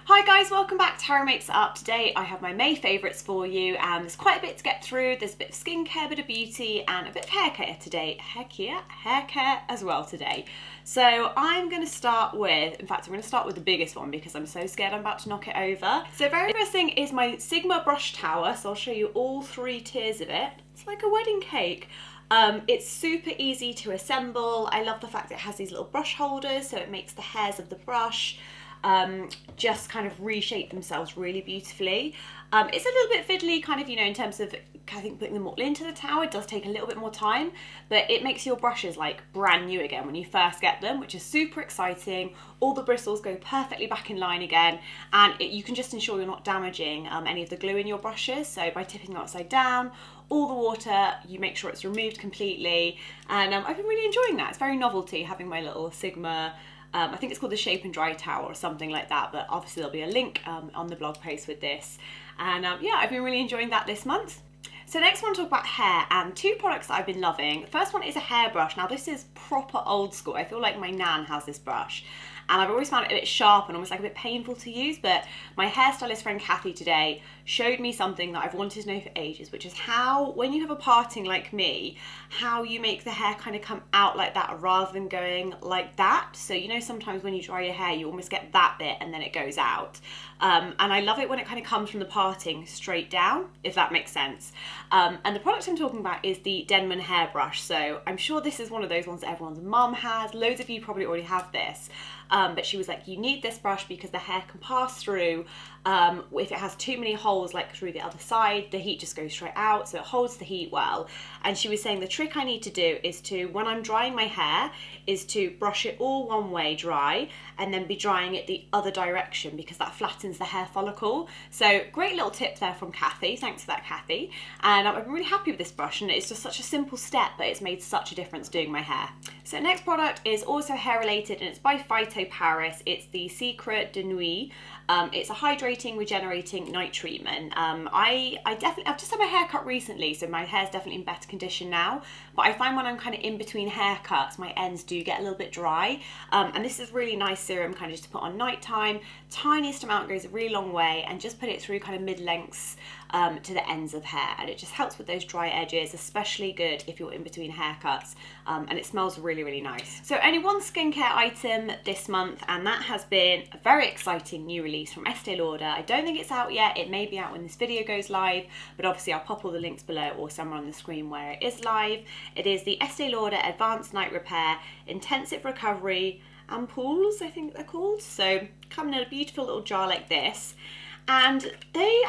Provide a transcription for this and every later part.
Hi guys, welcome back to Harry Makes It Up. Today I have my May favourites for you and there's quite a bit to get through. There's a bit of skincare, a bit of beauty and a bit of hair care today. Hair care as well today. So I'm going to start with, in fact I'm going to start with the biggest one because I'm so scared I'm about to knock it over. So very first thing is my Sigma brush tower, so I'll show you all 3 tiers of it. It's like a wedding cake. It's super easy to assemble. I love the fact that it has these little brush holders so it makes the hairs of the brush just kind of reshape themselves really beautifully. It's a little bit fiddly kind of, you know, in terms of I think putting them all into the tower. It does take a little bit more time, but it makes your brushes like brand new again when you first get them, which is super exciting. All the bristles go perfectly back in line again, and you can just ensure you're not damaging any of the glue in your brushes. So by tipping them upside down, all the water, you make sure it's removed completely, and I've been really enjoying that. It's very novelty having my little Sigma, I think it's called the Shape and Dry Towel or something like that, but obviously there'll be a link on the blog post with this. And yeah, I've been really enjoying that this month. So next I want to talk about hair and 2 products that I've been loving. The first one is a hairbrush. Now this is proper old school. I feel like my nan has this brush. And I've always found it a bit sharp and almost like a bit painful to use, but my hairstylist friend Kathy today showed me something that I've wanted to know for ages, which is how, when you have a parting like me, how you make the hair kind of come out like that rather than going like that. So you know, sometimes when you dry your hair, you almost get that bit and then it goes out. And I love it when it kind of comes from the parting straight down, if that makes sense. And the product I'm talking about is the Denman hairbrush. So I'm sure this is one of those ones that everyone's mum has. Loads of you probably already have this. But she was like, you need this brush because the hair can pass through. If it has too many holes like through the other side, the heat just goes straight out, so it holds the heat well. And she was saying the trick I need to do is to, when I'm drying my hair, is to brush it all one way dry and then be drying it the other direction because that flattens the hair follicle. So great little tip there from Kathy. Thanks for that, Kathy. And I'm really happy with this brush, and it's just such a simple step, but it's made such a difference doing my hair. So next product is also hair related and it's by Phyto Paris. It's the Secret de Nuit. It's a hydrating, regenerating night treatment. I've just had my hair cut recently, so my hair's definitely in better condition now. But I find when I'm kind of in between haircuts, my ends do get a little bit dry. And this is really nice serum kind of just to put on nighttime. Tiniest amount goes a really long way, and just put it through kind of mid-lengths to the ends of hair, and it just helps with those dry edges, especially good if you're in between haircuts. And it smells really, really nice. So only one skincare item this month, and that has been a very exciting new release from Estée Lauder. I don't think it's out yet. It may be out when this video goes live, but obviously I'll pop all the links below or somewhere on the screen where it is live. It is the Estée Lauder Advanced Night Repair Intensive Recovery Ampoules, I think they're called. So coming in a beautiful little jar like this. And they're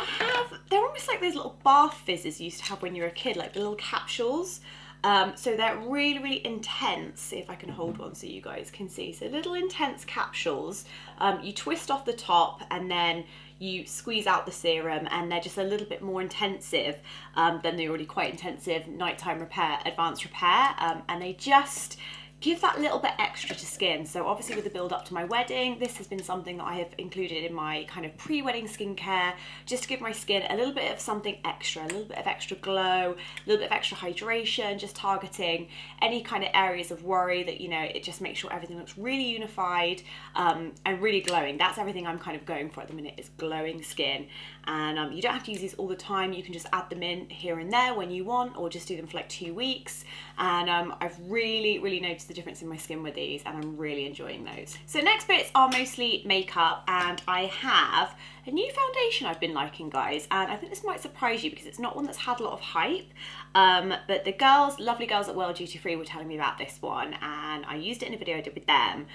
almost like those little bath fizzes you used to have when you were a kid, like the little capsules. So they're really, really intense. See if I can hold one so you guys can see. So little intense capsules. You twist off the top and then you squeeze out the serum, and they're just a little bit more intensive than the already quite intensive nighttime repair, advanced repair. And they just give that little bit extra to skin. So obviously with the build up to my wedding, this has been something that I have included in my kind of pre-wedding skincare, just to give my skin a little bit of something extra, a little bit of extra glow, a little bit of extra hydration, just targeting any kind of areas of worry that, you know, it just makes sure everything looks really unified and really glowing. That's everything I'm kind of going for at the minute, is glowing skin. And you don't have to use these all the time. You can just add them in here and there when you want, or just do them for like 2 weeks. And I've really, really noticed the difference in my skin with these, and I'm really enjoying those. So next bits are mostly makeup, and I have a new foundation I've been liking, guys, and I think this might surprise you because it's not one that's had a lot of hype, but the girls, lovely girls at World Duty Free, were telling me about this one, and I used it in a video I did with them.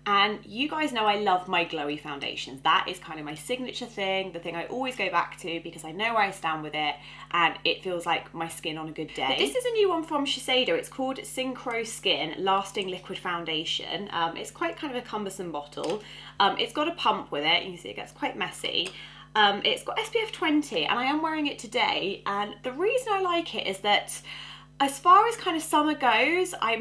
And you guys know I love my glowy foundations. That is kind of my signature thing, the thing I always go back to because I know where I stand with it and it feels like my skin on a good day. But this is a new one from Shiseido. It's called Synchro Skin Lasting Liquid Foundation. It's quite kind of a cumbersome bottle. It's got a pump with it. You can see it gets quite messy. It's got SPF 20 and I am wearing it today. And the reason I like it is that as far as kind of summer goes, I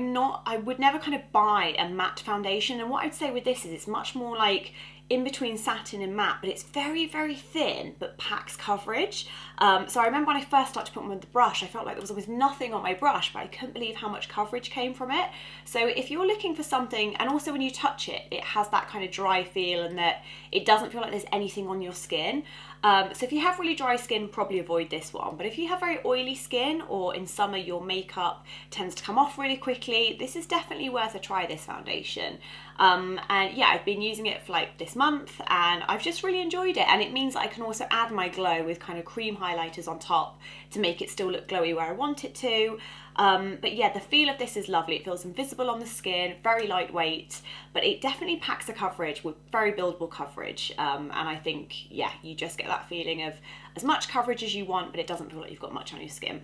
would never kind of buy a matte foundation. And what I'd say with this is it's much more like in between satin and matte, but it's very, very thin, but packs coverage. So I remember when I first started to put them with the brush, I felt like there was almost nothing on my brush, but I couldn't believe how much coverage came from it. So if you're looking for something, and also when you touch it, it has that kind of dry feel and that it doesn't feel like there's anything on your skin. So if you have really dry skin, probably avoid this one. But if you have very oily skin, or in summer your makeup tends to come off really quickly, this is definitely worth a try, this foundation. And yeah, I've been using it for like this month and I've just really enjoyed it. And it means that I can also add my glow with kind of cream highlighters on top to make it still look glowy where I want it to. But yeah, the feel of this is lovely. It feels invisible on the skin, very lightweight, but it definitely packs the coverage with very buildable coverage. And I think, yeah, you just get that feeling of as much coverage as you want, but it doesn't feel like you've got much on your skin.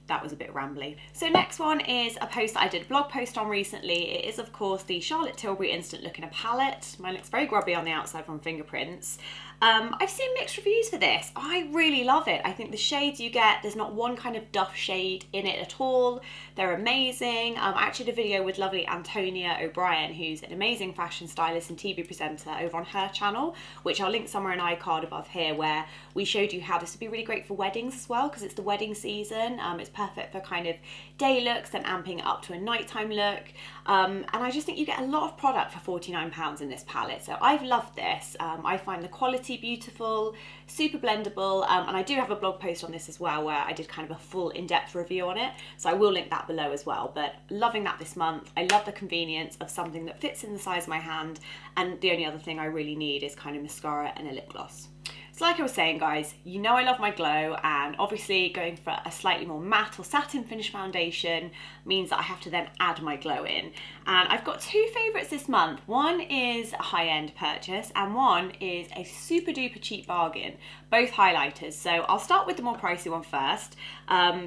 That was a bit rambly. So next one is a post that I did a blog post on recently. It is of course the Charlotte Tilbury Instant Look in a palette. Mine looks very grubby on the outside from fingerprints. I've seen mixed reviews for this. I really love it. I think the shades you get, there's not one kind of duff shade in it at all. They're amazing. I actually did a video with lovely Antonia O'Brien, who's an amazing fashion stylist and TV presenter, over on her channel, which I'll link somewhere in iCard above here, where we showed you how this would be really great for weddings as well, because it's the wedding season. It's perfect for kind of day looks and amping it up to a nighttime look. And I just think you get a lot of product for £49 in this palette. So I've loved this. I find the quality beautiful, super blendable, and I do have a blog post on this as well where I did kind of a full in-depth review on it, so I will link that below as well. But loving that this month. I love the convenience of something that fits in the size of my hand, and the only other thing I really need is kind of mascara and a lip gloss. So like I was saying, guys, you know I love my glow, and obviously going for a slightly more matte or satin finish foundation means that I have to then add my glow in. And I've got two favourites this month. One is a high-end purchase and one is a super duper cheap bargain, both highlighters. So I'll start with the more pricey one first.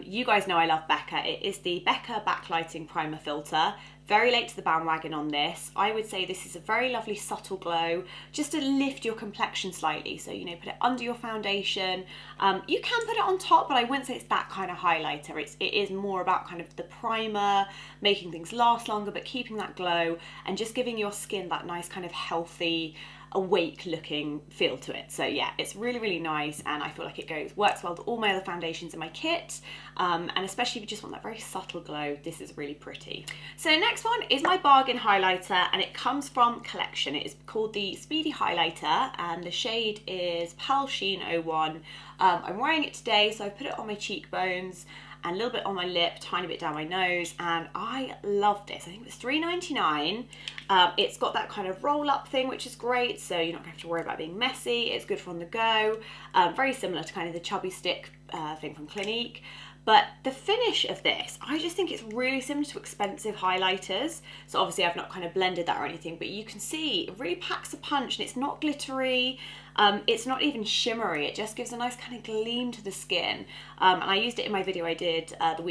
You guys know I love Becca. It is the Becca Backlighting Primer Filter. Very late to the bandwagon on this. I would say this is a very lovely subtle glow, just to lift your complexion slightly. So, you know, put it under your foundation. You can put it on top, but I wouldn't say it's that kind of highlighter. It is more about kind of the primer, making things last longer, but keeping that glow and just giving your skin that nice kind of healthy, awake looking feel to it. So yeah, it's really, really nice, and I feel like it works well with all my other foundations in my kit, and especially if you just want that very subtle glow, this is really pretty. So next one is my bargain highlighter, and it comes from Collection. It is called the Speedy Highlighter, and the shade is Pal Sheen 01. I'm wearing it today, so I put it on my cheekbones and a little bit on my lip, tiny bit down my nose, and I love this. I think it was $3.99. It's got that kind of roll up thing, which is great, so you're not going to have to worry about being messy. It's good for on the go. Very similar to kind of the chubby stick thing from Clinique. But the finish of this, I just think it's really similar to expensive highlighters. So obviously I've not kind of blended that or anything, but you can see it really packs a punch, and it's not glittery. It's not even shimmery. It just gives a nice kind of gleam to the skin. And I used it in my video I did 2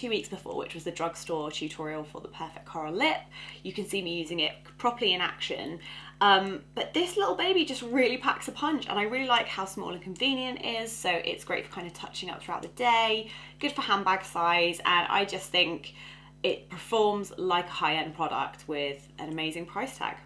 weeks before, which was the drugstore tutorial for the perfect coral lip. You can see me using it properly in action. But this little baby just really packs a punch, and I really like how small and convenient it is. So it's great for kind of touching up throughout the day, good for handbag size, and I just think it performs like a high-end product with an amazing price tag.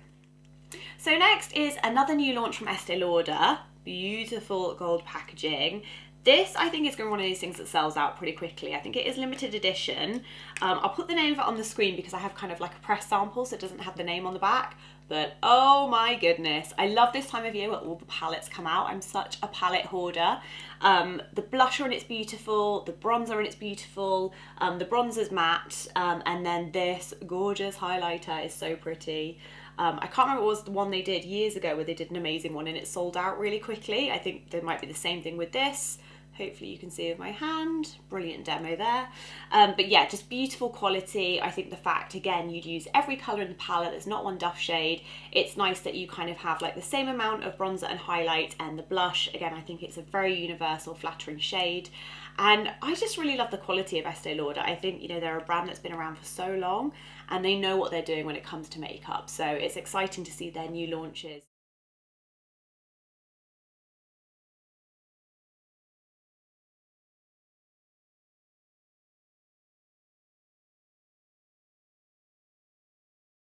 So next is another new launch from Estée Lauder. Beautiful gold packaging. This, I think, is going to be one of these things that sells out pretty quickly. I think it is limited edition. I'll put the name of it on the screen because I have kind of like a press sample, so it doesn't have the name on the back. But oh my goodness, I love this time of year where all the palettes come out. I'm such a palette hoarder. The blusher in it's beautiful, the bronzer in it's beautiful, the bronzer's matte, and then this gorgeous highlighter is so pretty. I can't remember what was the one they did years ago where they did an amazing one and it sold out really quickly. I think there might be the same thing with this. Hopefully you can see with my hand. Brilliant demo there. But yeah, just beautiful quality. I think the fact, again, you'd use every colour in the palette. There's not one duff shade. It's nice that you kind of have like the same amount of bronzer and highlight, and the blush, again, I think it's a very universal, flattering shade. And I just really love the quality of Estée Lauder. I think, you know, they're a brand that's been around for so long and they know what they're doing when it comes to makeup. So it's exciting to see their new launches.